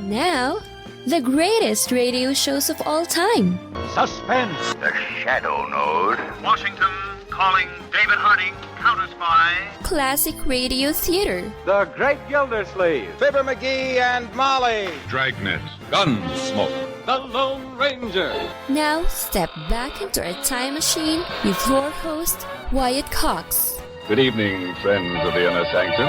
Now, the greatest radio shows of all time. Suspense. The Shadow Node. Washington calling David Harding, Counter-Spy. Classic radio theater. The Great Gildersleeve. Fibber McGee and Molly. Dragnet. Gunsmoke. The Lone Ranger. Now, step back into a time machine with your host, Wyatt Cox. Good evening, friends of the Inner Sanctum.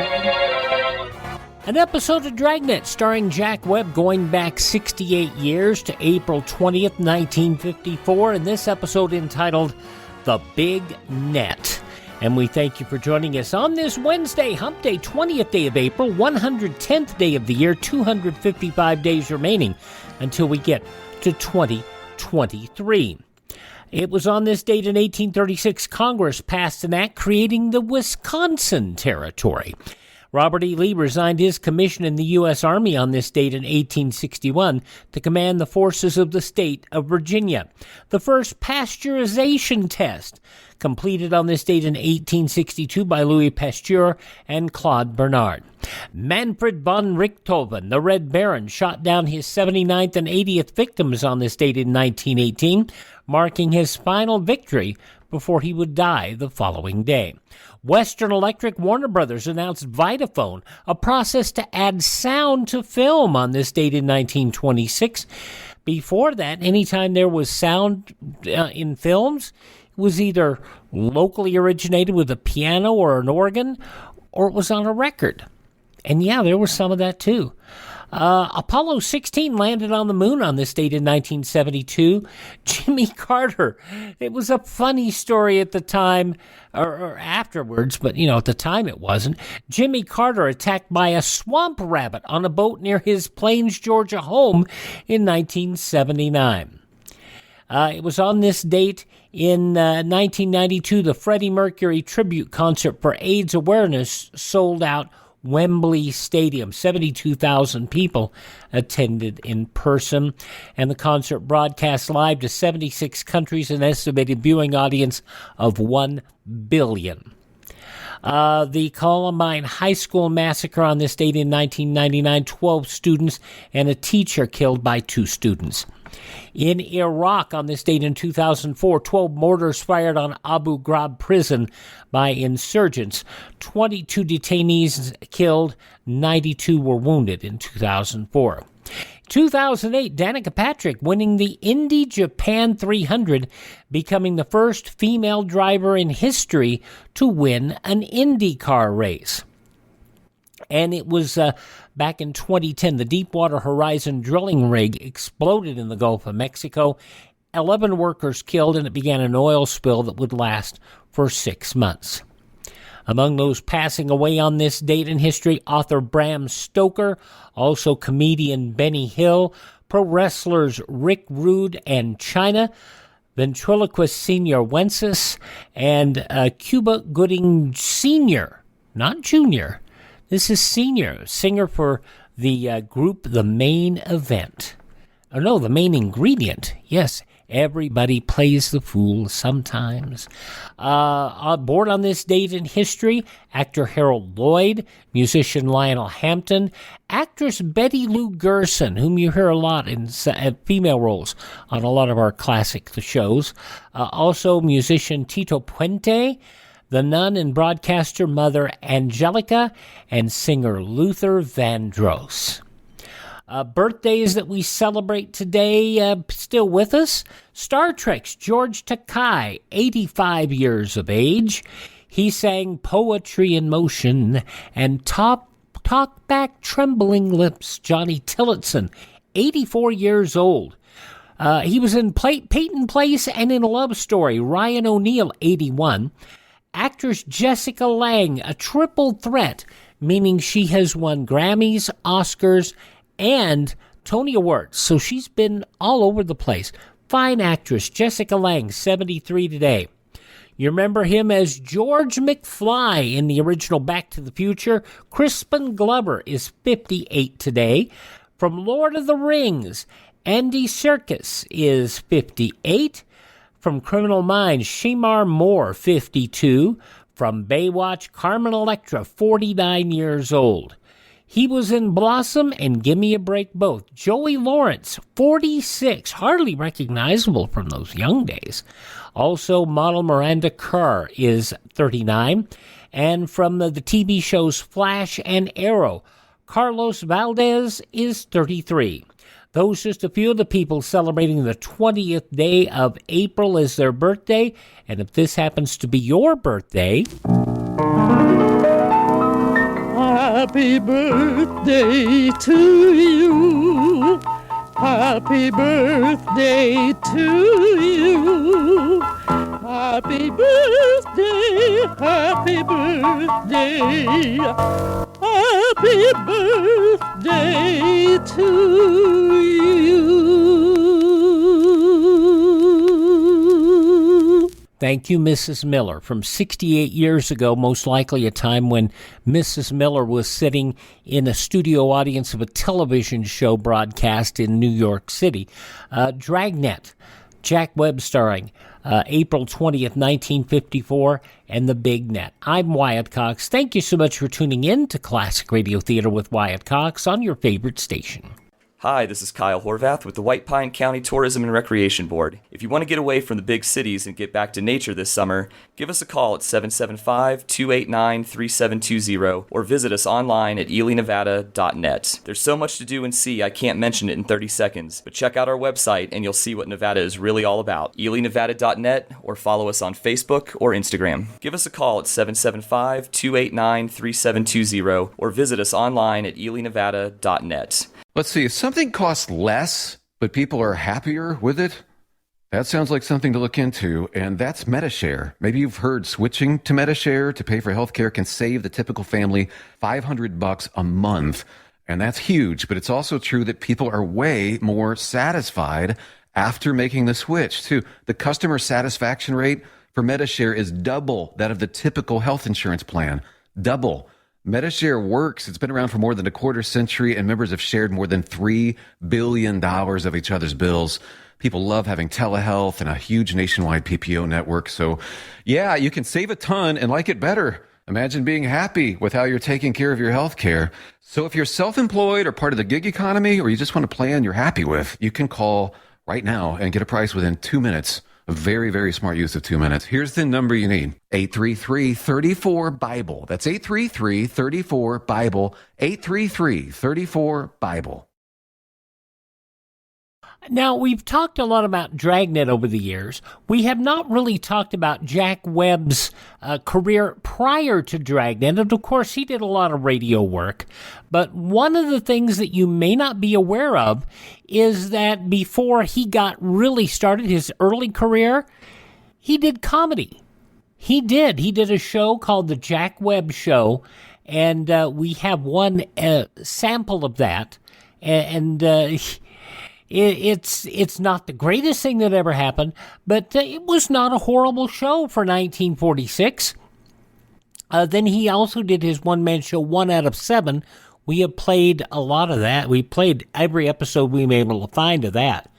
An episode of Dragnet starring Jack Webb going back 68 years to April 20th, 1954, and this episode entitled The Big Net. And we thank you for joining us on this Wednesday, Hump Day, 20th day of April, 110th day of the year, 255 days remaining until we get to 2023. It was on this date in 1836 Congress passed an act creating the Wisconsin Territory. Robert E. Lee resigned his commission in the U.S. Army on this date in 1861 to command the forces of the state of Virginia. The first pasteurization test, completed on this date in 1862 by Louis Pasteur and Claude Bernard. Manfred von Richthofen, the Red Baron, shot down his 79th and 80th victims on this date in 1918, marking his final victory before he would die the following day. Western Electric Warner Brothers announced Vitaphone, a process to add sound to film on this date in 1926. Before that, anytime there was sound in films, it was either locally originated with a piano or an organ, or it was on a record. And yeah, there was some of that too. Apollo 16 landed on the moon on this date in 1972. Jimmy Carter, it was a funny story at the time, or afterwards, but at the time it wasn't. Jimmy Carter attacked by a swamp rabbit on a boat near his Plains, Georgia home in 1979. It was on this date in 1992 the Freddie Mercury tribute concert for AIDS awareness sold out Wembley Stadium. 72,000 people attended in person, and the concert broadcast live to 76 countries, an estimated viewing audience of 1 billion. The Columbine High School massacre on this date in 1999, 12 students and a teacher killed by 2 students. In Iraq on this date in 2004, 12 mortars fired on Abu Ghraib prison by insurgents. 22 detainees killed, 92 were wounded in 2004. 2008, Danica Patrick winning the Indy Japan 300, becoming the first female driver in history to win an IndyCar race. And it was back in 2010, the Deepwater Horizon drilling rig exploded in the Gulf of Mexico. 11 workers killed, and it began an oil spill that would last for 6 months. Among those passing away on this date in history, author Bram Stoker, also comedian Benny Hill, pro wrestlers Rick Rude and Chyna, ventriloquist Senior Wences, and Cuba Gooding Sr., not Jr., this is Senior, singer for the group The Main Event. Oh, no, The Main Ingredient. Yes, everybody plays the fool sometimes. Born on this date in history, actor Harold Lloyd, musician Lionel Hampton, actress Betty Lou Gerson, whom you hear a lot in female roles on a lot of our classic shows. Also, musician Tito Puente, the nun and broadcaster Mother Angelica, and singer Luther Vandross. Birthdays that we celebrate today, still with us. Star Trek's George Takei, 85 years of age. He sang Poetry in Motion and Talk Back Trembling Lips, Johnny Tillotson, 84 years old. He was in Peyton Place and in Love Story, Ryan O'Neal, 81. Actress Jessica Lange, a triple threat, meaning she has won Grammys, Oscars, and Tony Awards. So she's been all over the place. Fine actress, Jessica Lange, 73 today. You remember him as George McFly in the original Back to the Future. Crispin Glover is 58 today. From Lord of the Rings, Andy Serkis is 58. From Criminal Minds, Shemar Moore, 52. From Baywatch, Carmen Electra, 49 years old. He was in Blossom and Give Me a Break both. Joey Lawrence, 46, hardly recognizable from those young days. Also, model Miranda Kerr is 39. And from the TV shows Flash and Arrow, Carlos Valdez is 33. Those just a few of the people celebrating the 20th day of April as their birthday. And if this happens to be your birthday... Happy birthday to you. Happy birthday to you. Happy birthday, happy birthday. Happy birthday to you. Thank you, Mrs. Miller. From 68 years ago, most likely a time when Mrs. Miller was sitting in a studio audience of a television show broadcast in New York City. Dragnet, Jack Webb starring, April 20th, 1954, and The Big Net. I'm Wyatt Cox. Thank you so much for tuning in to Classic Radio Theater with Wyatt Cox on your favorite station. Hi, this is Kyle Horvath with the White Pine County Tourism and Recreation Board. If you want to get away from the big cities and get back to nature this summer, give us a call at 775-289-3720 or visit us online at elinevada.net. There's so much to do and see I can't mention it in 30 seconds, but check out our website and you'll see what Nevada is really all about. elinevada.net or follow us on Facebook or Instagram. Give us a call at 775-289-3720 or visit us online at elinevada.net. Let's see, if something costs less, but people are happier with it, that sounds like something to look into, and that's MediShare. Maybe you've heard switching to MediShare to pay for healthcare can save the typical family $500 a month, and that's huge, but it's also true that people are way more satisfied after making the switch, too. The customer satisfaction rate for MediShare is double that of the typical health insurance plan. Double. MediShare works. It's been around for more than a quarter century, and members have shared more than $3 billion of each other's bills. People love having telehealth and a huge nationwide PPO network. So, yeah, you can save a ton and like it better. Imagine being happy with how you're taking care of your health care. So if you're self-employed or part of the gig economy, or you just want a plan you're happy with, you can call right now and get a price within 2 minutes. A very, very smart use of 2 minutes. Here's the number you need. 833-34-BIBLE. That's 833-34-BIBLE. 833-34-BIBLE. Now, we've talked a lot about Dragnet over the years. We have not really talked about Jack Webb's career prior to Dragnet. And, of course, he did a lot of radio work. But one of the things that you may not be aware of is that before he got really started his early career, he did comedy. He did. He did a show called The Jack Webb Show, and we have one sample of that. It's not the greatest thing that ever happened, but it was not a horrible show for 1946. Then he also did his one-man show, 1 Out of 7. We have played a lot of that. We played every episode we were able to find of that,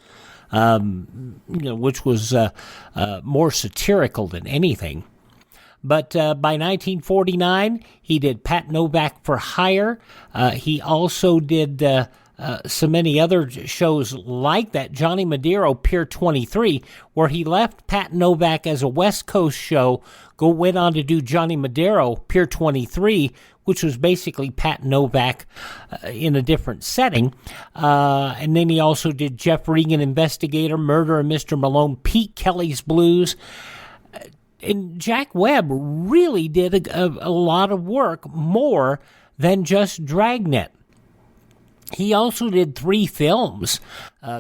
which was more satirical than anything. But by 1949, he did Pat Novak for Hire. He also did so many other shows like that. Johnny Madero, Pier 23, where he left Pat Novak as a West Coast show, went on to do Johnny Madero, Pier 23, which was basically Pat Novak in a different setting. And then he also did Jeff Regan, Investigator, Murder and Mr. Malone, Pete Kelly's Blues. And Jack Webb really did a lot of work, more than just Dragnet. He also did 3 films,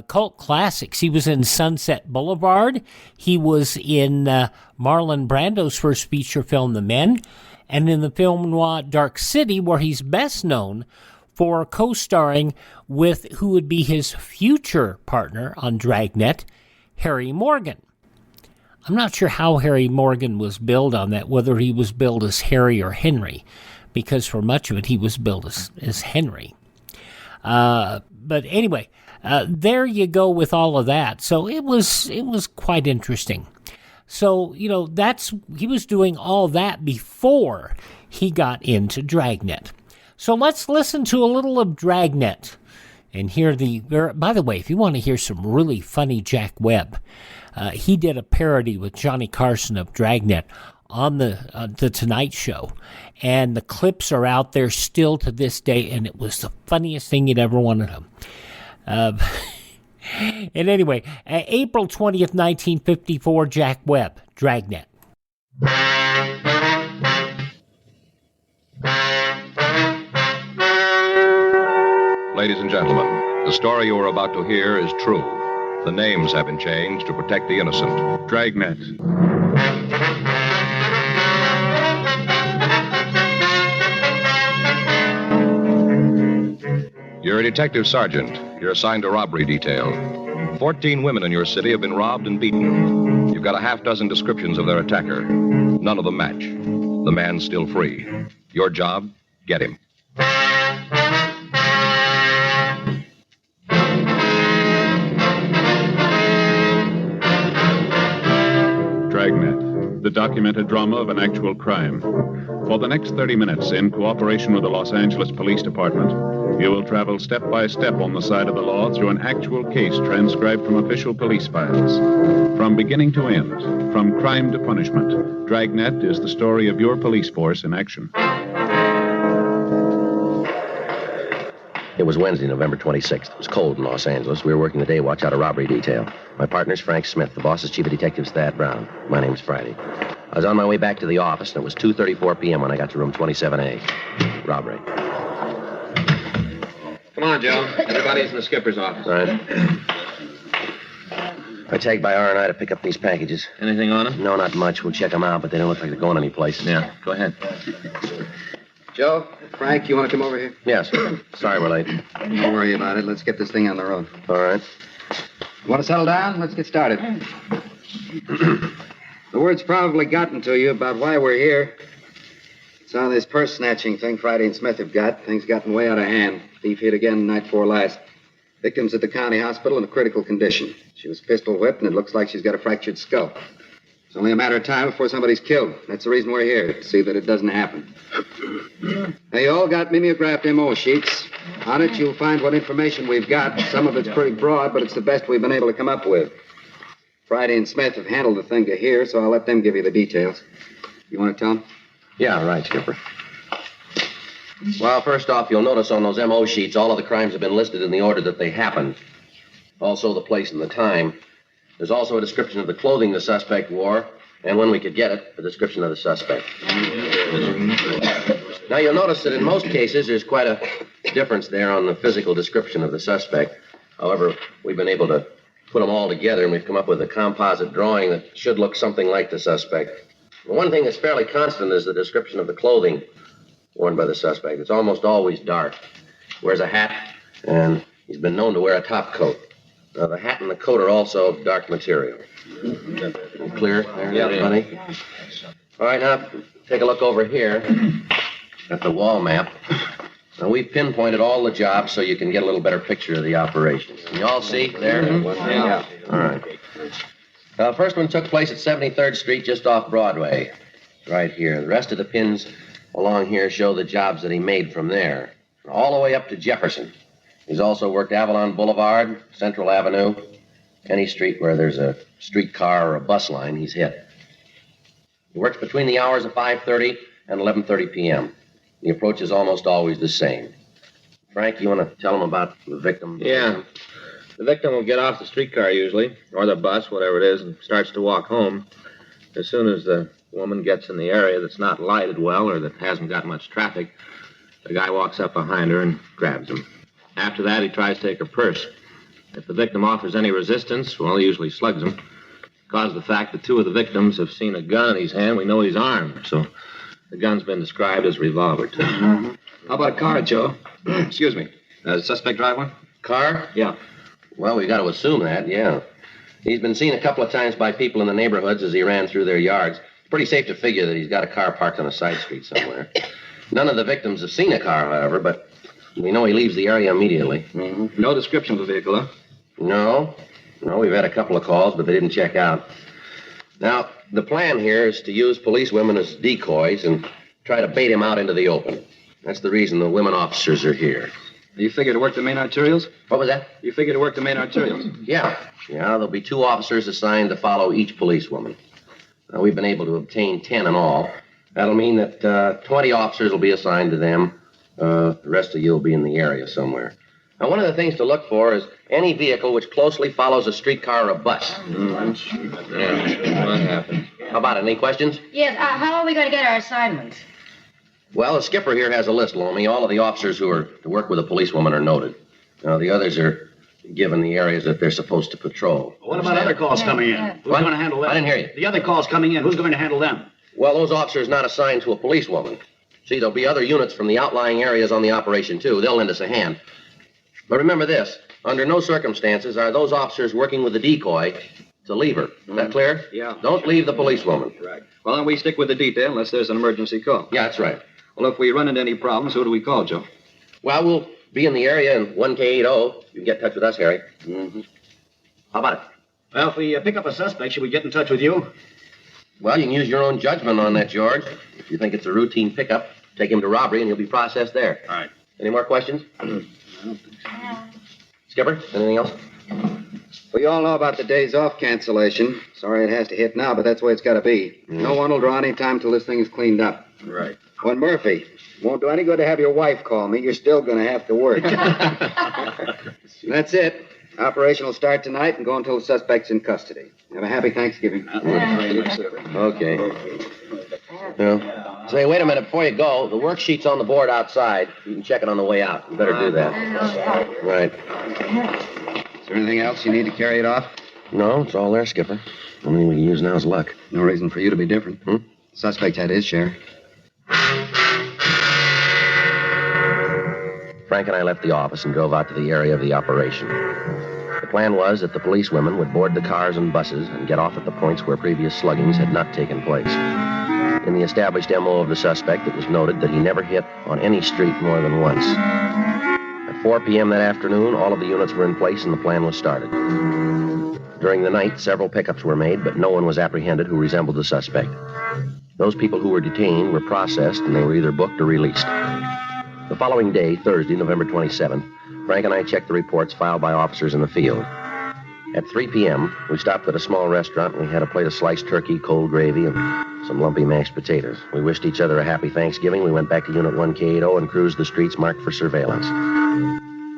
cult classics. He was in Sunset Boulevard. He was in Marlon Brando's first feature film, The Men, and in the film noir Dark City, where he's best known for co-starring with who would be his future partner on Dragnet, Harry Morgan. I'm not sure how Harry Morgan was billed on that, whether he was billed as Harry or Henry, because for much of it he was billed as Henry. But anyway, there you go with all of that. So it was quite interesting. So, he was doing all that before he got into Dragnet. So let's listen to a little of Dragnet and hear by the way, if you want to hear some really funny Jack Webb, he did a parody with Johnny Carson of Dragnet on the Tonight Show, and the clips are out there still to this day, and it was the funniest thing you'd ever want to know. And anyway, April 20th, 1954, Jack Webb, Dragnet. Ladies and gentlemen, the story you are about to hear is true. The names have been changed to protect the innocent. Dragnet. You're a detective sergeant. You're assigned to robbery detail. 14 women in your city have been robbed and beaten. You've got a half dozen descriptions of their attacker. None of them match. The man's still free. Your job, get him. Dragnet, the documented drama of an actual crime. For the next 30 minutes, in cooperation with the Los Angeles Police Department, you will travel step by step on the side of the law through an actual case transcribed from official police files. From beginning to end, from crime to punishment, Dragnet is the story of your police force in action. It was Wednesday, November 26th. It was cold in Los Angeles. We were working the day watch out of robbery detail. My partner's Frank Smith. The boss is Chief of Detectives Thad Brown. My name's Friday. I was on my way back to the office, and it was 2:34 p.m. when I got to room 27A. Robbery. Come on, Joe. Everybody's in the skipper's office. All right. I tagged by R&I to pick up these packages. Anything on them? No, not much. We'll check them out, but they don't look like they're going anyplace. Yeah, go ahead. Joe, Frank, you want to come over here? Yes. Sorry we're late. Don't worry about it. Let's get this thing on the road. All right. You want to settle down? Let's get started. The word's probably gotten to you about why we're here. It's on this purse snatching thing Friday and Smith have got. Things gotten way out of hand. Thief hit again the night before last. Victim's at the county hospital in a critical condition. She was pistol whipped, and it looks like she's got a fractured skull. It's only a matter of time before somebody's killed. That's the reason we're here, to see that it doesn't happen. Now, you all got mimeographed MO sheets. On it, you'll find what information we've got. Some of it's pretty broad, but it's the best we've been able to come up with. Friday and Smith have handled the thing to here, so I'll let them give you the details. You want to tell them? Yeah, right, Skipper. Well, first off, you'll notice on those MO sheets, all of the crimes have been listed in the order that they happened. Also, the place and the time. There's also a description of the clothing the suspect wore, and when we could get it, a description of the suspect. Now, you'll notice that in most cases, there's quite a difference there on the physical description of the suspect. However, we've been able to put them all together, and we've come up with a composite drawing that should look something like the suspect. The one thing that's fairly constant is the description of the clothing worn by the suspect. It's almost always dark. He wears a hat, and he's been known to wear a top coat. Now, the hat and the coat are also dark material. Clear there, everybody? All right, now, take a look over here at the wall map. Now, we've pinpointed all the jobs so you can get a little better picture of the operation. Can you all see there? Yeah. All right. The first one took place at 73rd Street, just off Broadway. Right here. The rest of the pins along here show the jobs that he made from there, all the way up to Jefferson. He's also worked Avalon Boulevard, Central Avenue, any street where there's a streetcar or a bus line, he's hit. He works between the hours of 5:30 and 11:30 p.m. The approach is almost always the same. Frank, you want to tell him about the victim? Yeah. The victim will get off the streetcar usually, or the bus, whatever it is, and starts to walk home. As soon as the woman gets in the area that's not lighted well or that hasn't got much traffic, the guy walks up behind her and grabs him. After that, he tries to take her purse. If the victim offers any resistance, well, he usually slugs him. Because of the fact that two of the victims have seen a gun in his hand, we know he's armed, so the gun's been described as a revolver, too. How about a car, Joe? Excuse me. Does the suspect drive one? Car? Yeah. Well, we've got to assume that, yeah. He's been seen a couple of times by people in the neighborhoods as he ran through their yards. It's pretty safe to figure that he's got a car parked on a side street somewhere. None of the victims have seen a car, however, but we know he leaves the area immediately. Mm-hmm. No description of the vehicle, huh? No, we've had a couple of calls, but they didn't check out. Now, the plan here is to use police women as decoys and try to bait him out into the open. That's the reason the women officers are here. You figure to work the main arterials? What was that? You figure to work the main arterials? Yeah, there'll be 2 officers assigned to follow each policewoman. Now, we've been able to obtain 10 in all. That'll mean that 20 officers will be assigned to them. The rest of you will be in the area somewhere. Now, one of the things to look for is any vehicle which closely follows a streetcar or a bus. What happened? How about it? Any questions? Yes, how are we going to get our assignments? Well, the skipper here has a list, Lomi. All of the officers who are to work with a policewoman are noted. Now, the others are given the areas that they're supposed to patrol. What about other calls coming in? Who's going to handle them? I didn't hear you. The other calls coming in, who's going to handle them? Well, those officers not assigned to a policewoman. See, there'll be other units from the outlying areas on the operation, too. They'll lend us a hand. But remember this. Under no circumstances are those officers working with the decoy to leave her. Is that clear? Yeah. Don't leave the policewoman. Right. Well, then we stick with the detail unless there's an emergency call. Yeah, that's right. Well, if we run into any problems, who do we call, Joe? Well, we'll be in the area in 1K80. You can get in touch with us, Harry. Mm-hmm. How about it? Well, if we pick up a suspect, should we get in touch with you? Well, you can use your own judgment on that, George. If you think it's a routine pickup, take him to robbery and he'll be processed there. All right. Any more questions? Skipper, anything else? We all know about the days off cancellation. Sorry it has to hit now, but that's the way it's got to be. No one will draw any time till this thing is cleaned up. Right. Well, Murphy, won't do any good to have your wife call me. You're still going to have to work. That's it. Operation will start tonight and go until the suspect's in custody. Have a happy Thanksgiving. Okay. Well, say, wait a minute. Before you go, the worksheet's on the board outside. You can check it on the way out. You better do that. Right. Is there anything else you need to carry it off? No, it's all there, Skipper. Only thing we can use now is luck. No reason for you to be different. The suspect had his share. Frank and I left the office and drove out to the area of the operation. The plan was that the policewomen would board the cars and buses and get off at the points where previous sluggings had not taken place. In the established MO of the suspect, it was noted that he never hit on any street more than once. At 4 p.m. that afternoon, all of the units were in place and the plan was started. During the night, several pickups were made, but no one was apprehended who resembled the suspect. Those people who were detained were processed and they were either booked or released. The following day, Thursday, November 27th, Frank and I checked the reports filed by officers in the field. At 3 p.m., we stopped at a small restaurant and we had a plate of sliced turkey, cold gravy, and some lumpy mashed potatoes. We wished each other a happy Thanksgiving. We went back to Unit 1K80 and cruised the streets marked for surveillance.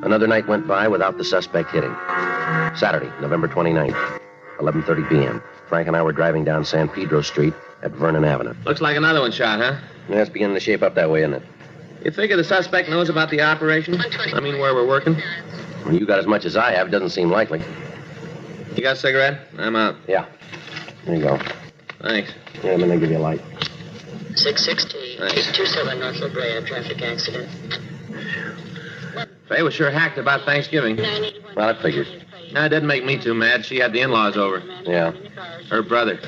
Another night went by without the suspect hitting. Saturday, November 29th, 11:30 p.m. Frank and I were driving down San Pedro Street at Vernon Avenue. Looks like another one shot, huh? Yeah, it's beginning to shape up that way, isn't it? You figure the suspect knows about the operation? I mean, where we're working? Well, you got as much as I have. Doesn't seem likely. You got a cigarette? I'm out. Yeah. There you go. Thanks. Yeah, I'm gonna give you a light. 660, 827 North La Brea, traffic accident. Faye was sure hacked about Thanksgiving. Well, that figures. No, it didn't make me too mad. She had the in-laws over. Yeah. Her brother.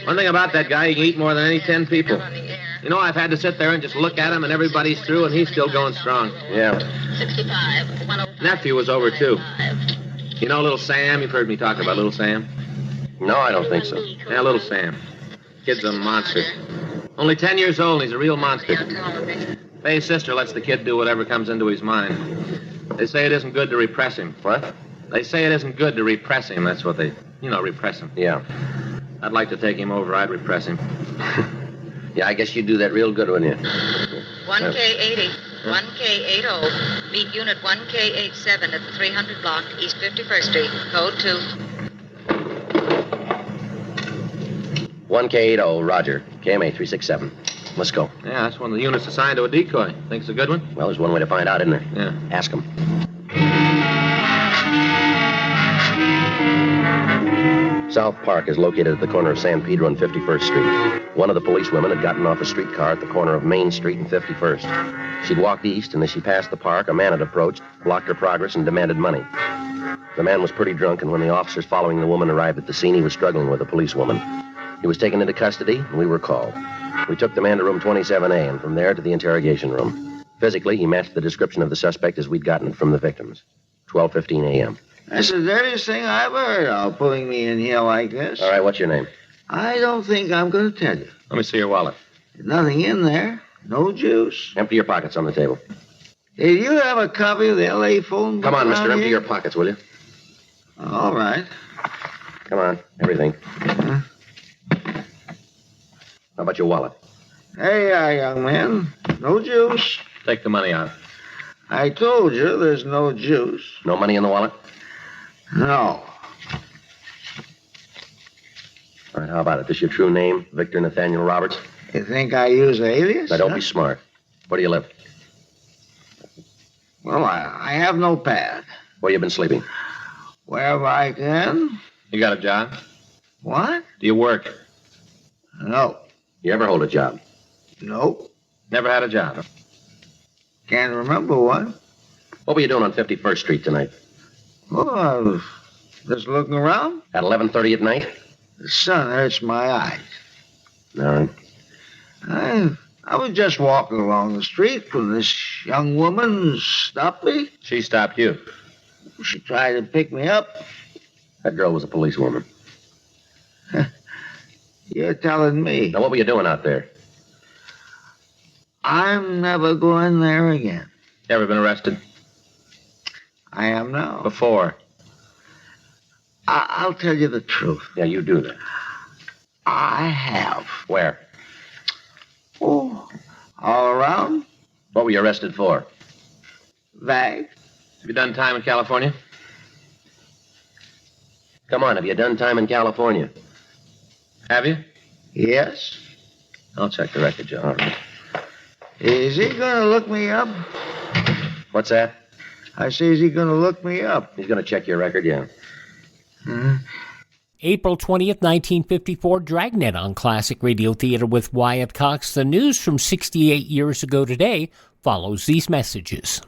One thing about that guy, he can eat more than any 10 people. You know, I've had to sit there and just look at him, and everybody's through, and he's still going strong. Yeah. 65, Nephew was over, too. You know Little Sam? You've heard me talk about Little Sam? No, I don't think so. Yeah, Little Sam. Kid's a monster. Only 10 years old, and he's a real monster. Faye's sister lets the kid do whatever comes into his mind. They say it isn't good to repress him. What? They say it isn't good to repress him. That's what they, repress him. Yeah. I'd like to take him over. I'd repress him. Yeah, I guess you'd do that real good, wouldn't you? 1K80, 1K80, meet unit 1K87 at the 300 block, East 51st Street, code 2. 1K80, Roger. KMA 367. Let's go. Yeah, that's one of the units assigned to a decoy. Think it's a good one? Well, there's one way to find out, isn't there? Yeah. Ask him. South Park is located at the corner of San Pedro and 51st Street. One of the policewomen had gotten off a streetcar at the corner of Main Street and 51st. She'd walked east, and as she passed the park, a man had approached, blocked her progress, and demanded money. The man was pretty drunk, and when the officers following the woman arrived at the scene, he was struggling with a policewoman. He was taken into custody, and we were called. We took the man to room 27A, and from there to the interrogation room. Physically, he matched the description of the suspect as we'd gotten it from the victims. 12:15 a.m. That's the dirtiest thing I ever heard of, pulling me in here like this. All right, what's your name? I don't think I'm going to tell you. Let me see your wallet. There's nothing in there. No juice? Empty your pockets on the table. Hey, do you have a copy of the L.A. phone book? Come on, mister, around empty here? your pockets, will you? All right. Come on, everything. How about your wallet? Hey, young man. No juice? Take the money out. I told you there's no juice. No money in the wallet? No. All right, how about it? This your true name, Victor Nathaniel Roberts? You think I use an alias? Now, don't be smart. Where do you live? Well, I have no pad. Where you been sleeping? Wherever I can. You got a job? What? Do you work? No. You ever hold a job? Nope. Never had a job? Can't remember one. What were you doing on 51st Street tonight? Oh, I was just looking around. At 11:30 at night? The sun hurts my eyes. All right. I was just walking along the street when this young woman stopped me. She stopped you. She tried to pick me up. That girl was a policewoman. You're telling me. Now, what were you doing out there? I'm never going there again. Ever been arrested? I am now. Before? I'll tell you the truth. Yeah, you do that. I have. Where? Oh, all around. What were you arrested for? Bag. Have you done time in California? Come on, have you done time in California? Have you? Yes. I'll check the record, Joe. All right. Is he going to look me up? What's that? I say, is he going to look me up? He's going to check your record, yeah. April 20th, 1954, Dragnet on Classic Radio Theater with Wyatt Cox. The news from 68 years ago today follows these messages.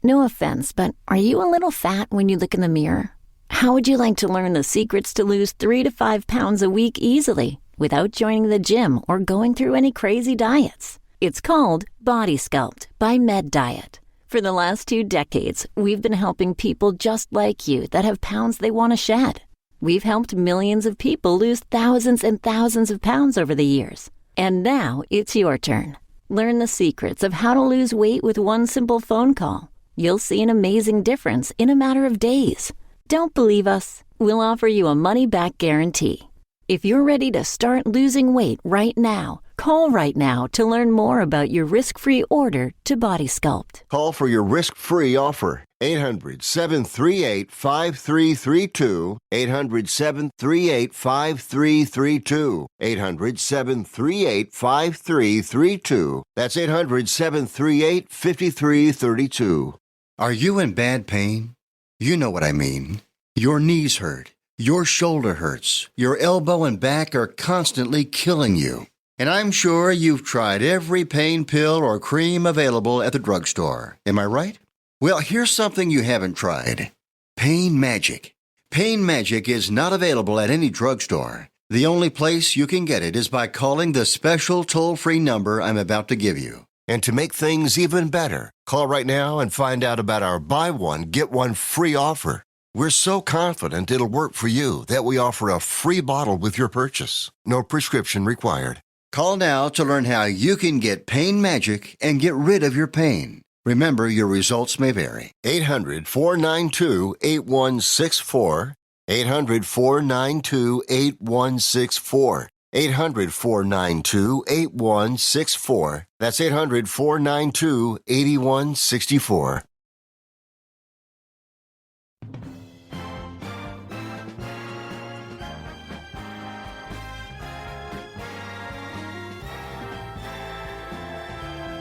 No offense, but are you a little fat when you look in the mirror? How would you like to learn the secrets to lose 3 to 5 pounds a week easily without joining the gym or going through any crazy diets? It's called Body Sculpt by Med Diet. For the last 2 decades, we've been helping people just like you that have pounds they want to shed. We've helped millions of people lose thousands and thousands of pounds over the years. And now it's your turn. Learn the secrets of how to lose weight with one simple phone call. You'll see an amazing difference in a matter of days. Don't believe us? We'll offer you a money-back guarantee. If you're ready to start losing weight right now, call right now to learn more about your risk-free order to Body Sculpt. Call for your risk-free offer. 800-738-5332. 800-738-5332. 800-738-5332. That's 800-738-5332. Are you in bad pain? You know what I mean. Your knees hurt. Your shoulder hurts. Your elbow and back are constantly killing you. And I'm sure you've tried every pain pill or cream available at the drugstore. Am I right? Well, here's something you haven't tried. Pain Magic. Pain Magic is not available at any drugstore. The only place you can get it is by calling the special toll-free number I'm about to give you. And to make things even better, call right now and find out about our buy one, get one free offer. We're so confident it'll work for you that we offer a free bottle with your purchase. No prescription required. Call now to learn how you can get Pain Magic and get rid of your pain. Remember, your results may vary. 800-492-8164. 800-492-8164. 800-492-8164. That's 800-492-8164.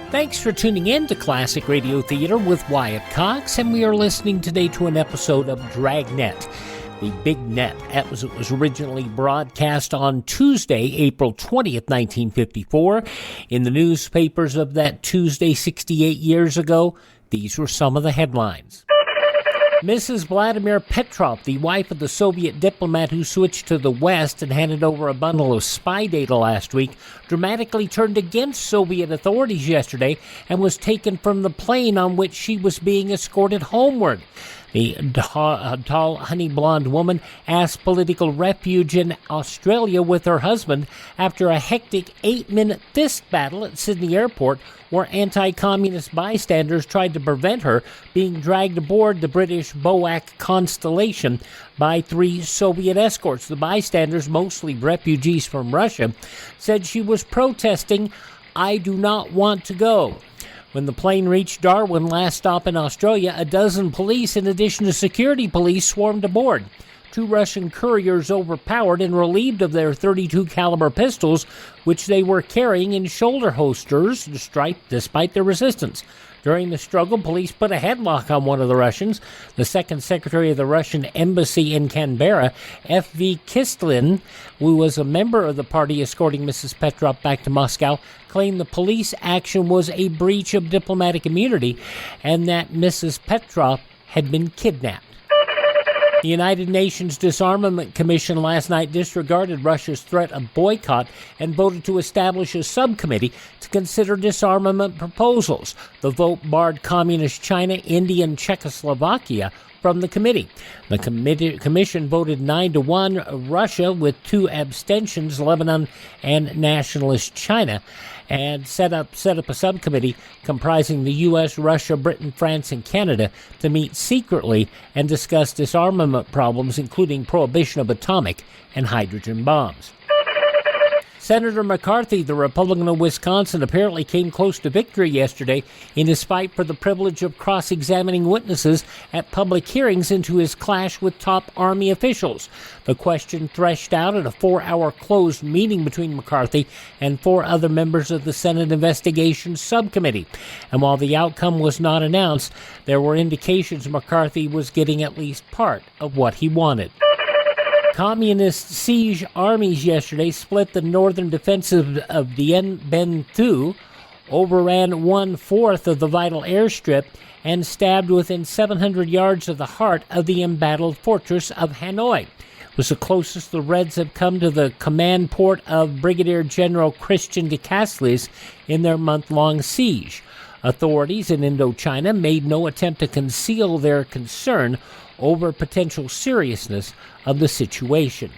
Thanks for tuning in to Classic Radio Theater with Wyatt Cox, and we are listening today to an episode of Dragnet, the Big Net, as it was originally broadcast on Tuesday, April 20th, 1954. In the newspapers of that Tuesday 68 years ago, these were some of the headlines. Mrs. Vladimir Petrov, the wife of the Soviet diplomat who switched to the West and handed over a bundle of spy data last week, dramatically turned against Soviet authorities yesterday and was taken from the plane on which she was being escorted homeward. The tall, honey-blonde woman asked political refuge in Australia with her husband after a hectic 8-minute fist battle at Sydney Airport, where anti-communist bystanders tried to prevent her being dragged aboard the British Boak Constellation by 3 Soviet escorts. The bystanders, mostly refugees from Russia, said she was protesting, "I do not want to go." When the plane reached Darwin, last stop in Australia, a dozen police, in addition to security police, swarmed aboard. 2 Russian couriers overpowered and relieved of their .32 caliber pistols, which they were carrying in shoulder holsters despite their resistance. During the struggle, police put a headlock on one of the Russians. The second secretary of the Russian embassy in Canberra, F.V. Kistlin, who was a member of the party escorting Mrs. Petrov back to Moscow, claimed the police action was a breach of diplomatic immunity and that Mrs. Petrov had been kidnapped. The United Nations Disarmament Commission last night disregarded Russia's threat of boycott and voted to establish a subcommittee to consider disarmament proposals. The vote barred Communist China, India, and Czechoslovakia from the committee. The commission voted 9-1 Russia with 2 abstentions, Lebanon and Nationalist China, and set up a subcommittee comprising the U.S., Russia, Britain, France, and Canada to meet secretly and discuss disarmament problems, including prohibition of atomic and hydrogen bombs. Senator McCarthy, the Republican of Wisconsin, apparently came close to victory yesterday in his fight for the privilege of cross-examining witnesses at public hearings into his clash with top Army officials. The question threshed out at a 4-hour closed meeting between McCarthy and 4 other members of the Senate Investigations Subcommittee. And while the outcome was not announced, there were indications McCarthy was getting at least part of what he wanted. Communist siege armies yesterday split the northern defenses of Dien Bien Phu, overran 1/4 of the vital airstrip, and stabbed within 700 yards of the heart of the embattled fortress of Hanoi. It was the closest the Reds have come to the command port of Brigadier General Christian de Casles in their month-long siege. Authorities in Indochina made no attempt to conceal their concern over potential seriousness of the situation.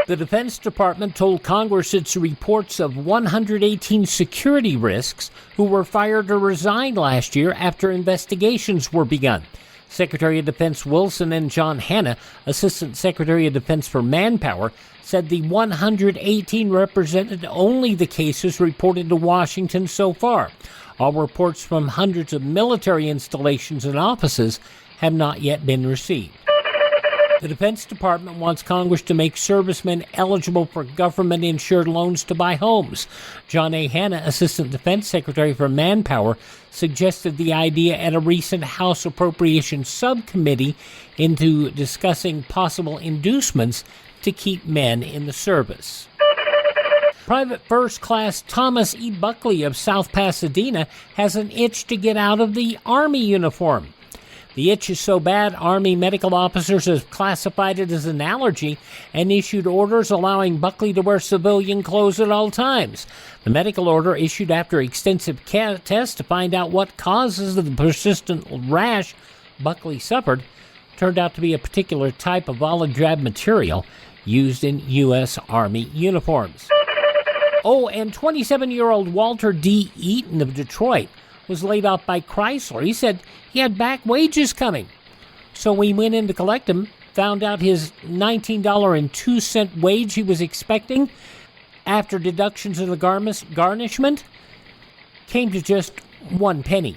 The Defense Department told Congress its reports of 118 security risks who were fired or resigned last year after investigations were begun. Secretary of Defense Wilson and John Hanna, Assistant Secretary of Defense for Manpower, said the 118 represented only the cases reported to Washington so far. All reports from hundreds of military installations and offices have not yet been received. The Defense Department wants Congress to make servicemen eligible for government-insured loans to buy homes. John A. Hanna, Assistant Defense Secretary for Manpower, suggested the idea at a recent House Appropriations Subcommittee into discussing possible inducements to keep men in the service. Private First Class Thomas E. Buckley of South Pasadena has an itch to get out of the Army uniform. The itch is so bad, Army medical officers have classified it as an allergy and issued orders allowing Buckley to wear civilian clothes at all times. The medical order, issued after extensive tests to find out what causes the persistent rash Buckley suffered, turned out to be a particular type of olive drab material used in U.S. Army uniforms. Oh, and 27-year-old Walter D. Eaton of Detroit was laid off by Chrysler. He said he had back wages coming. So we went in to collect him, found out his $19.02 wage he was expecting after deductions of the garnishment came to just 1 penny.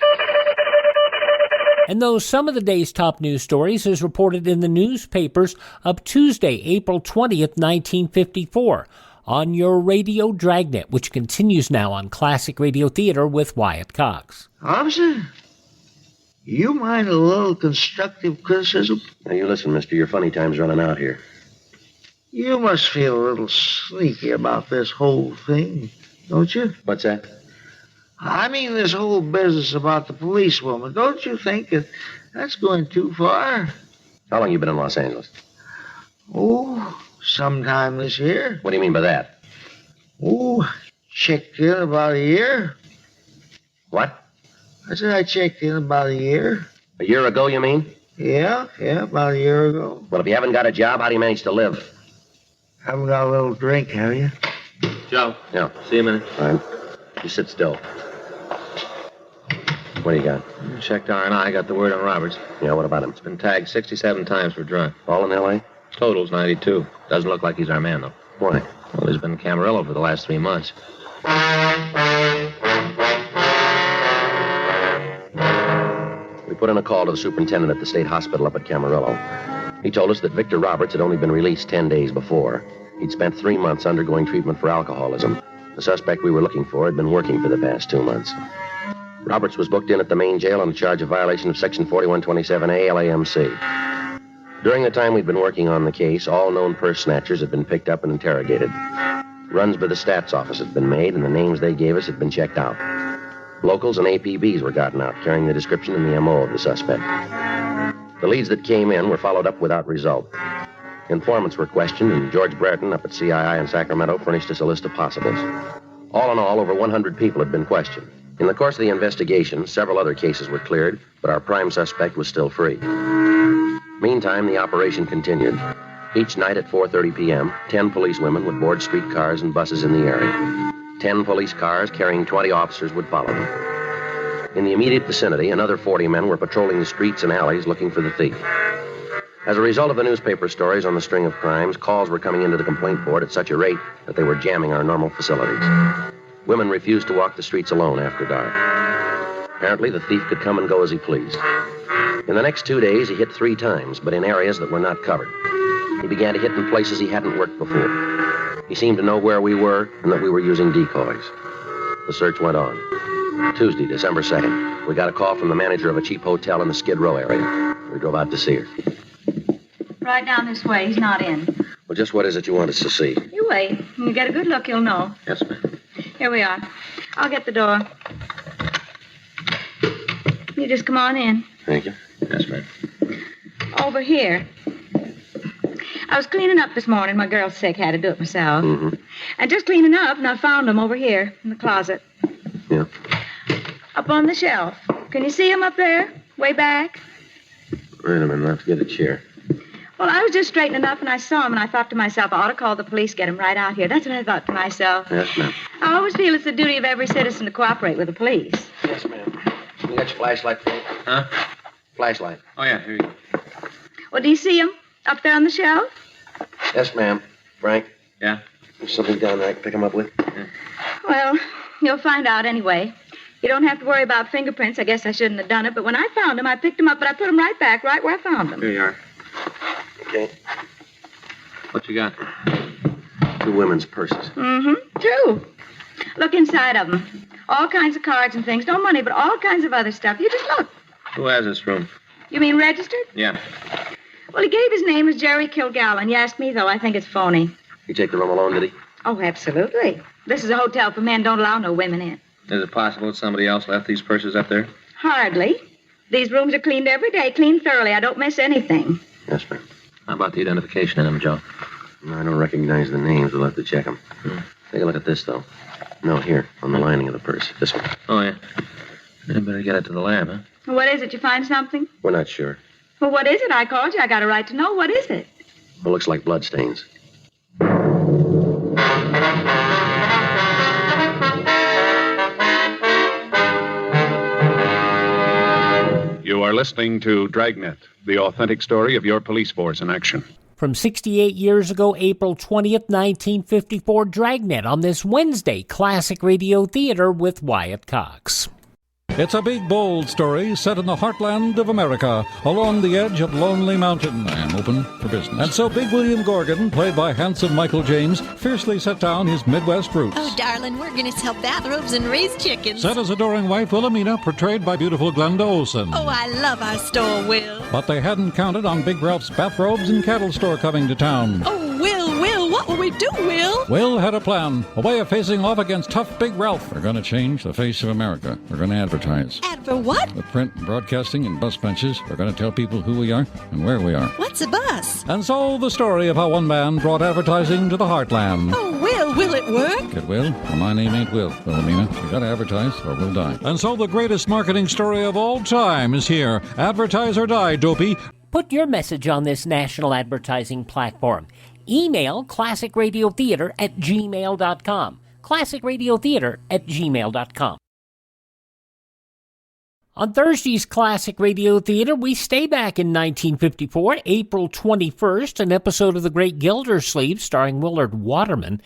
And those some of the day's top news stories as reported in the newspapers of Tuesday, April 20th, 1954. On your radio Dragnet, which continues now on Classic Radio Theater with Wyatt Cox. Officer, you mind a little constructive criticism? Now, you listen, mister. Your funny time's running out here. You must feel a little sneaky about this whole thing, don't you? What's that? I mean this whole business about the policewoman. Don't you think that's going too far? How long you been in Los Angeles? Oh, sometime this year. What do you mean by that? Oh, checked in about a year. What? I said I checked in about a year. A year ago, you mean? Yeah, about a year ago. Well, if you haven't got a job, how do you manage to live? Haven't got a little drink, have you? Joe. Yeah. See you a minute. All right. You sit still. What do you got? Checked R&I, got the word on Roberts. Yeah, what about him? He's been tagged 67 times for drunk. All in L.A.? Total's 92. Doesn't look like he's our man, though. Why? Well, he's been in Camarillo for the last 3 months. We put in a call to the superintendent at the state hospital up at Camarillo. He told us that Victor Roberts had only been released 10 days before. He'd spent 3 months undergoing treatment for alcoholism. The suspect we were looking for had been working for the past 2 months. Roberts was booked in at the main jail on a charge of violation of Section 4127A LAMC. During the time we'd been working on the case, all known purse snatchers had been picked up and interrogated. Runs by the stats office had been made, and the names they gave us had been checked out. Locals and APBs were gotten out, carrying the description and the MO of the suspect. The leads that came in were followed up without result. Informants were questioned, and George Brereton up at CII in Sacramento furnished us a list of possibles. All in all, over 100 people had been questioned. In the course of the investigation, several other cases were cleared, but our prime suspect was still free. Meantime, the operation continued. Each night at 4:30 p.m., 10 policewomen would board streetcars and buses in the area. 10 police cars carrying 20 officers would follow them. In the immediate vicinity, another 40 men were patrolling the streets and alleys looking for the thief. As a result of the newspaper stories on the string of crimes, calls were coming into the complaint board at such a rate that they were jamming our normal facilities. Women refused to walk the streets alone after dark. Apparently, the thief could come and go as he pleased. In the next 2 days, he hit 3 times, but in areas that were not covered. He began to hit in places he hadn't worked before. He seemed to know where we were and that we were using decoys. The search went on. Tuesday, December 2nd, we got a call from the manager of a cheap hotel in the Skid Row area. We drove out to see her. Right down this way. He's not in. Well, just what is it you want us to see? You wait. When you get a good look, you'll know. Yes, ma'am. Here we are. I'll get the door. You just come on in. Thank you. Yes, ma'am. Over here. I was cleaning up this morning. My girl's sick. Had to do it myself. Mm-hmm. And just cleaning up, and I found him over here in the closet. Yeah. Up on the shelf. Can you see him up there? Way back? Wait a minute. I'll have to get a chair. Well, I was just straightening up, and I saw him, and I thought to myself, I ought to call the police, get him right out here. That's what I thought to myself. Yes, ma'am. I always feel it's the duty of every citizen to cooperate with the police. Yes, ma'am. You got your flashlight, Frank? Huh? Flashlight. Oh, yeah, here you go. Well, do you see him up there on the shelf? Yes, ma'am. Frank? Yeah? There's something down there I can pick him up with? Yeah. Well, you'll find out anyway. You don't have to worry about fingerprints. I guess I shouldn't have done it, but when I found him, I picked him up, but I put him right back, right where I found him. Here you are. Okay. What you got? 2 women's purses. Mm-hmm. 2. Look inside of them. All kinds of cards and things. No money, but all kinds of other stuff. You just look. Who has this room? You mean registered? Yeah. Well, he gave his name as Jerry Kilgallen. You asked me, though. I think it's phony. You take the room alone, did he? Oh, absolutely. This is a hotel for men. Don't allow no women in. Is it possible that somebody else left these purses up there? Hardly. These rooms are cleaned every day, cleaned thoroughly. I don't miss anything. Yes, ma'am. How about the identification in them, Joe? I don't recognize the names. We'll have to check them. Take a look at this, though. No, here, on the lining of the purse. This one. Oh, yeah. You better get it to the lab, huh? What is it? You find something? We're not sure. Well, what is it? I called you. I got a right to know. What is it? Well, looks like bloodstains. You are listening to Dragnet, the authentic story of your police force in action. From 68 years ago, April 20th, 1954, Dragnet on this Wednesday, Classic Radio Theater with Wyatt Cox. It's a big, bold story set in the heartland of America, along the edge of Lonely Mountain. I am open for business. And so Big William Gorgon, played by handsome Michael James, fiercely set down his Midwest roots. Oh, darling, we're going to sell bathrobes and raise chickens. Set his adoring wife, Wilhelmina, portrayed by beautiful Glenda Olsen. Oh, I love our store, Will. But they hadn't counted on Big Ralph's bathrobes and cattle store coming to town. Oh, Will, what will we do, Will? Will had a plan, a way of facing off against tough Big Ralph. We're going to change the face of America. We're going to advertise. For what? The print, broadcasting, and bus benches. We're going to tell people who we are and where we are. What's a bus? And so the story of how one man brought advertising to the heartland. Oh, Will, Well, will it work? It will. Well, my name ain't Will, Wilhelmina. You gotta advertise or we'll die. And so the greatest marketing story of all time is here. Advertise or die, dopey. Put your message on this national advertising platform. Email classicradiotheater@gmail.com. classicradiotheater@gmail.com. On Thursday's Classic Radio Theater, we stay back in 1954, April 21st, an episode of The Great Gildersleeve starring Willard Waterman.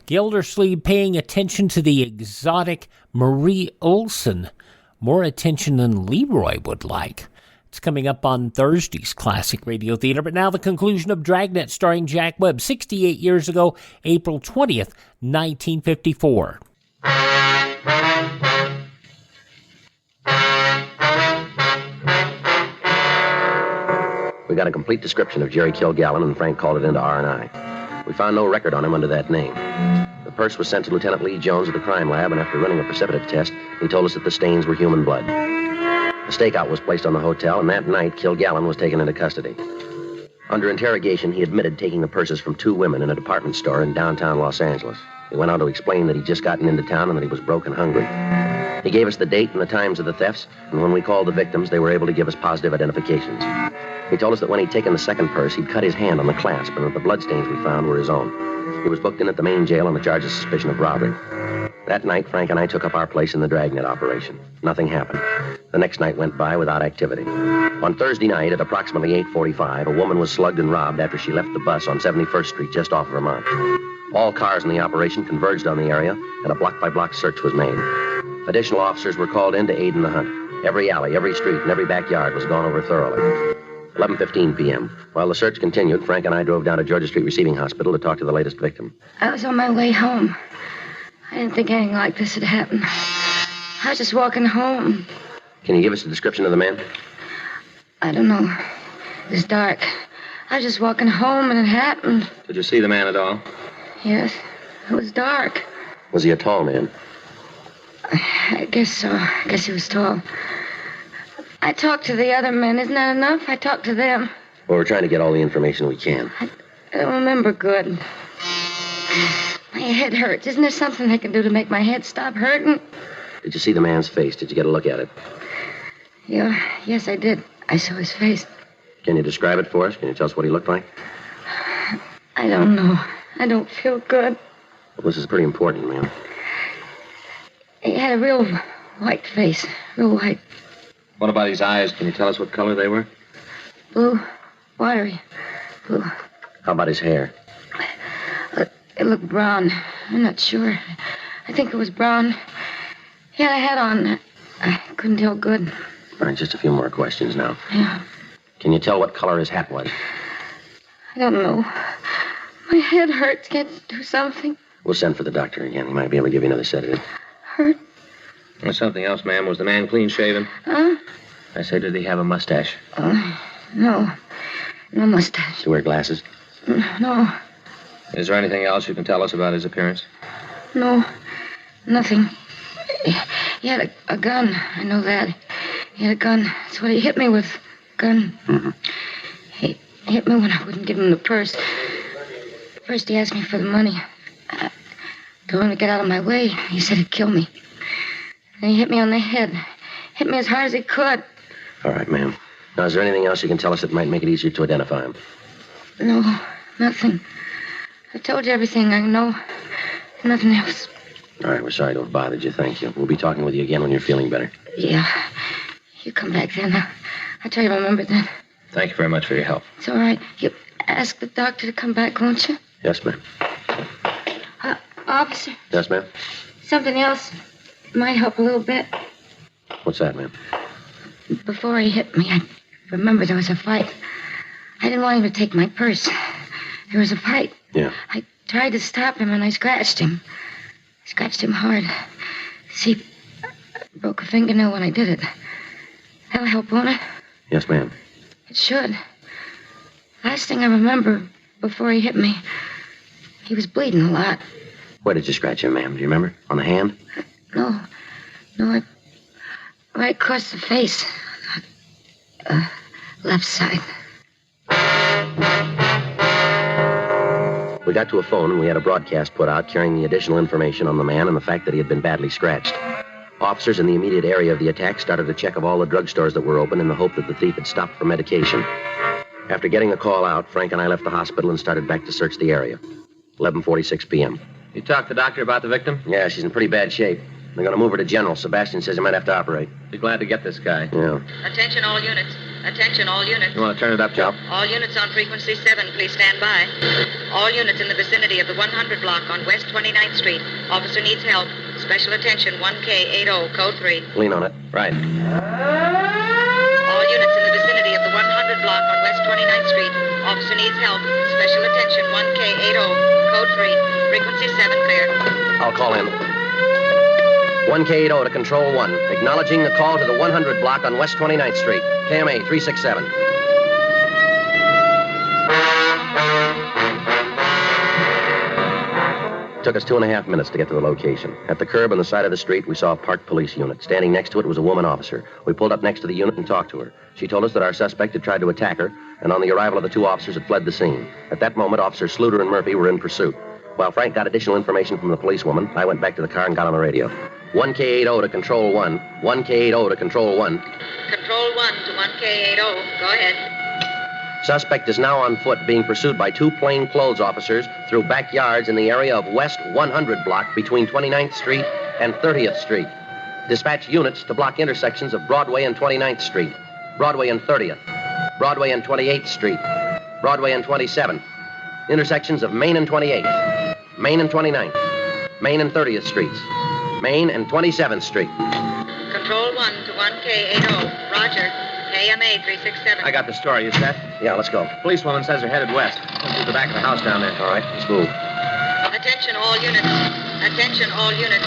Gildersleeve paying attention to the exotic Marie Olson. More attention than Leroy would like. It's coming up on Thursday's Classic Radio Theater, but now the conclusion of Dragnet starring Jack Webb 68 years ago, April 20th, 1954. We got a complete description of Jerry Kilgallen, and Frank called it into R&I. We found no record on him under that name. The purse was sent to Lieutenant Lee Jones of the crime lab, and after running a precipitate test, he told us that the stains were human blood. A stakeout was placed on the hotel, and that night, Kilgallen was taken into custody. Under interrogation, he admitted taking the purses from two women in a department store in downtown Los Angeles. He went on to explain that he'd just gotten into town and that he was broke and hungry. He gave us the date and the times of the thefts, and when we called the victims, they were able to give us positive identifications. He told us that when he'd taken the second purse, he'd cut his hand on the clasp, and that the bloodstains we found were his own. He was booked in at the main jail on the charge of suspicion of robbery. That night, Frank and I took up our place in the Dragnet operation. Nothing happened. The next night went by without activity. On Thursday night, at approximately 8:45, a woman was slugged and robbed after she left the bus on 71st Street just off Vermont. All cars in the operation converged on the area, and a block-by-block search was made. Additional officers were called in to aid in the hunt. Every alley, every street, and every backyard was gone over thoroughly. 11:15 p.m. While the search continued, Frank and I drove down to Georgia Street Receiving Hospital to talk to the latest victim. I was on my way home. I didn't think anything like this had happened. I was just walking home. Can you give us a description of the man? I don't know. It was dark. I was just walking home and it happened. Did you see the man at all? Yes, it was dark. Was he a tall man? I guess so. I guess he was tall. I talked to the other men. Isn't that enough? I talked to them. Well, we're trying to get all the information we can. I don't remember good. My head hurts. Isn't there something they can do to make my head stop hurting? Did you see the man's face? Did you get a look at it? Yeah, yes, I did. I saw his face. Can you describe it for us? Can you tell us what he looked like? I don't know. I don't feel good. Well, this is pretty important, ma'am. He had a real white face. Real white. What about his eyes? Can you tell us what color they were? Blue. Watery. Blue. How about his hair? It looked brown. I'm not sure. I think it was brown. He had a hat on. I couldn't tell good. All right, just a few more questions now. Yeah. Can you tell what color his hat was? I don't know. My head hurts. Can't you do something? We'll send for the doctor again. He might be able to give you another sedative. Hurt? There's something else, ma'am. Was the man clean shaven? Huh? I said, did he have a mustache? No. No mustache. Did he wear glasses? No. Is there anything else you can tell us about his appearance? No. Nothing. He had a gun. I know that. He had a gun. That's what he hit me with. Gun. Mm-hmm. He hit me when I wouldn't give him the purse. First, he asked me for the money. I told him to get out of my way. He said he'd kill me. Then he hit me on the head. Hit me as hard as he could. All right, ma'am. Now, is there anything else you can tell us that might make it easier to identify him? No, nothing. I told you everything I know. Nothing else. All right, we're sorry to have bothered you. Thank you. We'll be talking with you again when you're feeling better. Yeah. You come back then. I'll try to remember that. Thank you very much for your help. It's all right. You ask the doctor to come back, won't you? Yes, ma'am. Officer, Yes, ma'am? something else might help a little bit. What's that, ma'am? Before he hit me, I remember there was a fight. I didn't want him to take my purse. There was a fight. Yeah. I tried to stop him, and I scratched him. I scratched him hard. See, I broke a fingernail when I did it. That'll help, won't it? Yes, ma'am. It should. Last thing I remember before he hit me, he was bleeding a lot. Where did you scratch him, ma'am? Do you remember? On the hand? No, right across the face. Left side. We got to a phone and we had a broadcast put out carrying the additional information on the man and the fact that he had been badly scratched. Officers in the immediate area of the attack started a check of all the drugstores that were open in the hope that the thief had stopped for medication. After getting the call out, Frank and I left the hospital and started back to search the area. 11:46 p.m. You talked to the doctor about the victim? Yeah, she's in pretty bad shape. They're going to move her to General. Sebastian says he might have to operate. Be glad to get this guy. Yeah. Attention all units. Attention all units. You want to turn it up, Joe? All units on frequency 7, please stand by. All units in the vicinity of the 100 block on West 29th Street. Officer needs help. Special attention 1K80, code 3. Lean on it. Right. All units in the vicinity of the 100 block on West 29th Street. Officer needs help. Special attention 1K80, code 3. Frequency 7 clear. I'll call in. 1K80 to Control 1. Acknowledging the call to the 100 block on West 29th Street. KMA 367. Took us 2.5 minutes to get to the location. At the curb on the side of the street, we saw a parked police unit. Standing next to it was a woman officer. We pulled up next to the unit and talked to her. She told us that our suspect had tried to attack her, and on the arrival of the two officers had fled the scene. At that moment, Officers Sluter and Murphy were in pursuit. While Frank got additional information from the policewoman, I went back to the car and got on the radio. 1K80 to Control 1. 1K80 to Control 1. Control 1 to 1K80. Go ahead. Suspect is now on foot, being pursued by two plainclothes officers through backyards in the area of West 100 block between 29th Street and 30th Street. Dispatch units to block intersections of Broadway and 29th Street, Broadway and 30th, Broadway and 28th Street, Broadway and 27th, intersections of Main and 28th, Main and 29th, Main and 30th Streets, Main and 27th Street. Control 1 to 1K80. Roger. KMA 367. I got the story. You set? Yeah, let's go. Policewoman says they're headed west. Come through the back of the house down there. All right, let's move. Attention all units. Attention all units.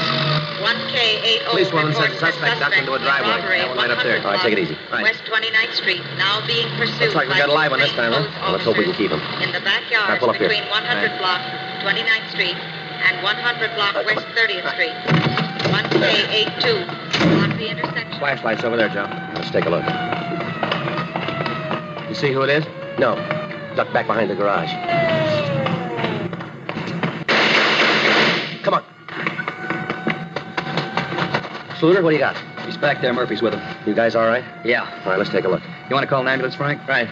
1K80. Policewoman says the reports suspect ducked into a driveway. That one right up there. All right, take it easy. Right. West 29th Street, now being pursued. Looks like we got a live one this time, huh? Well, let's hope we can keep him. In the Now, backyards pull up here. between 100 block, 29th Street, and 100 block West 30th Street. 1K82. Block the intersection. Flashlight's over there, Joe. Let's take a look. You see who it is? No. Duck back behind the garage. Come on. Sluter, what do you got? He's back there. Murphy's with him. You guys all right? Yeah. All right, let's take a look. You want to call an ambulance, Frank? Right.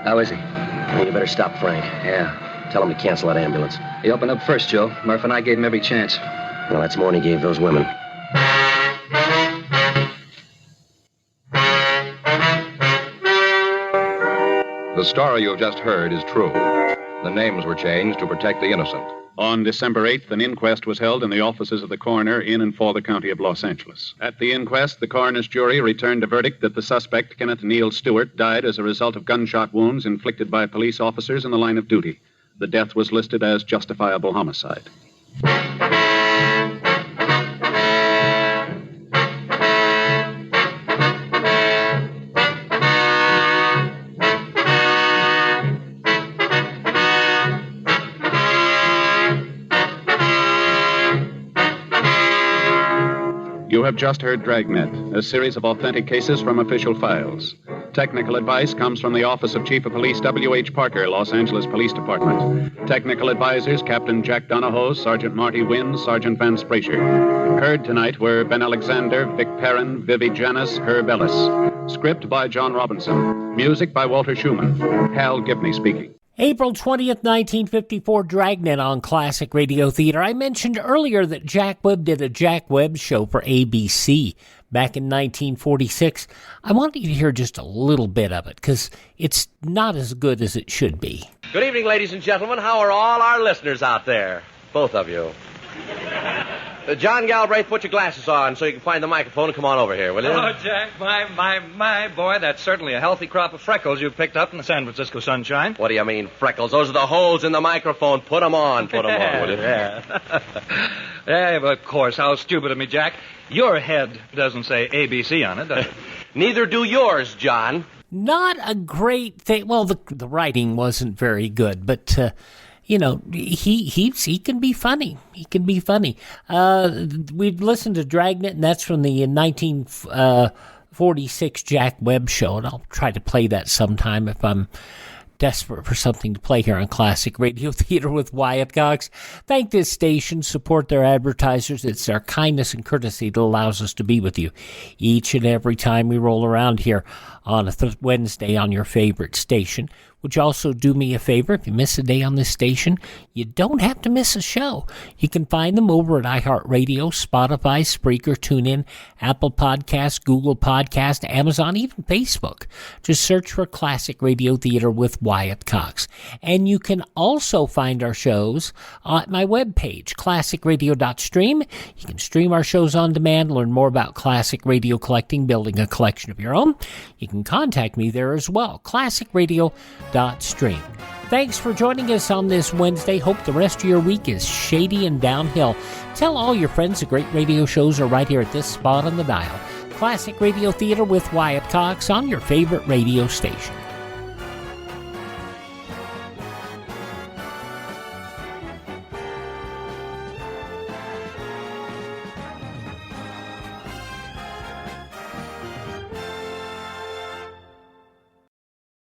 How is he? Well, you better stop Frank. Yeah. Tell him to cancel that ambulance. He opened up first, Joe. Murph and I gave him every chance. Well, that's more than he gave those women. The story you've just heard is true. The names were changed to protect the innocent. On December 8th, an inquest was held in the offices of the coroner in and for the county of Los Angeles. At the inquest, the coroner's jury returned a verdict that the suspect, Kenneth Neal Stewart, died as a result of gunshot wounds inflicted by police officers in the line of duty. The death was listed as justifiable homicide. You have just heard Dragnet, a series of authentic cases from official files. Technical advice comes from the Office of Chief of Police W.H. Parker, Los Angeles Police Department. Technical advisors Captain Jack Donahoe, Sergeant Marty Wynn, Sergeant Vance Frazier. Heard tonight were Ben Alexander, Vic Perrin, Vivi Janis, Herb Ellis. Script by John Robinson. Music by Walter Schumann. Hal Gibney speaking. April 20th, 1954, Dragnet on Classic Radio Theater. I mentioned earlier that Jack Webb did a Jack Webb show for ABC back in 1946. I want you to hear just a little bit of it, because it's not as good as it should be. Good evening, ladies and gentlemen. How are all our listeners out there? Both of you. John Galbraith, put your glasses on so you can find the microphone and come on over here, will you? Oh, Jack, my, boy, that's certainly a healthy crop of freckles you've picked up in the San Francisco sunshine. What do you mean, freckles? Those are the holes in the microphone. Put them on, will you? Yeah. Yeah, but of course, how stupid of me, Jack. Your head doesn't say ABC on it, does it? Neither do yours, John. Not a great thing. Well, the writing wasn't very good, but... you know, he can be funny. He can be funny. We've listened to Dragnet, and that's from the 1946 Jack Webb show, and I'll try to play that sometime if I'm desperate for something to play here on Classic Radio Theater with Wyatt Cox. Thank this station, support their advertisers. It's their kindness and courtesy that allows us to be with you each and every time we roll around here on a Wednesday on your favorite station. Would you also do me a favor? If you miss a day on this station, you don't have to miss a show. You can find them over at iHeartRadio, Spotify, Spreaker, TuneIn, Apple Podcasts, Google Podcasts, Amazon, even Facebook. Just search for Classic Radio Theater with Wyatt Cox. And you can also find our shows at my webpage, classicradio.stream. You can stream our shows on demand, learn more about classic radio collecting, building a collection of your own. You can contact me there as well, classicradio.stream. Thanks for joining us on this Wednesday. Hope the rest of your week is shady and downhill. Tell all your friends the great radio shows are right here at this spot on the dial. Classic Radio Theater with Wyatt Cox on your favorite radio station.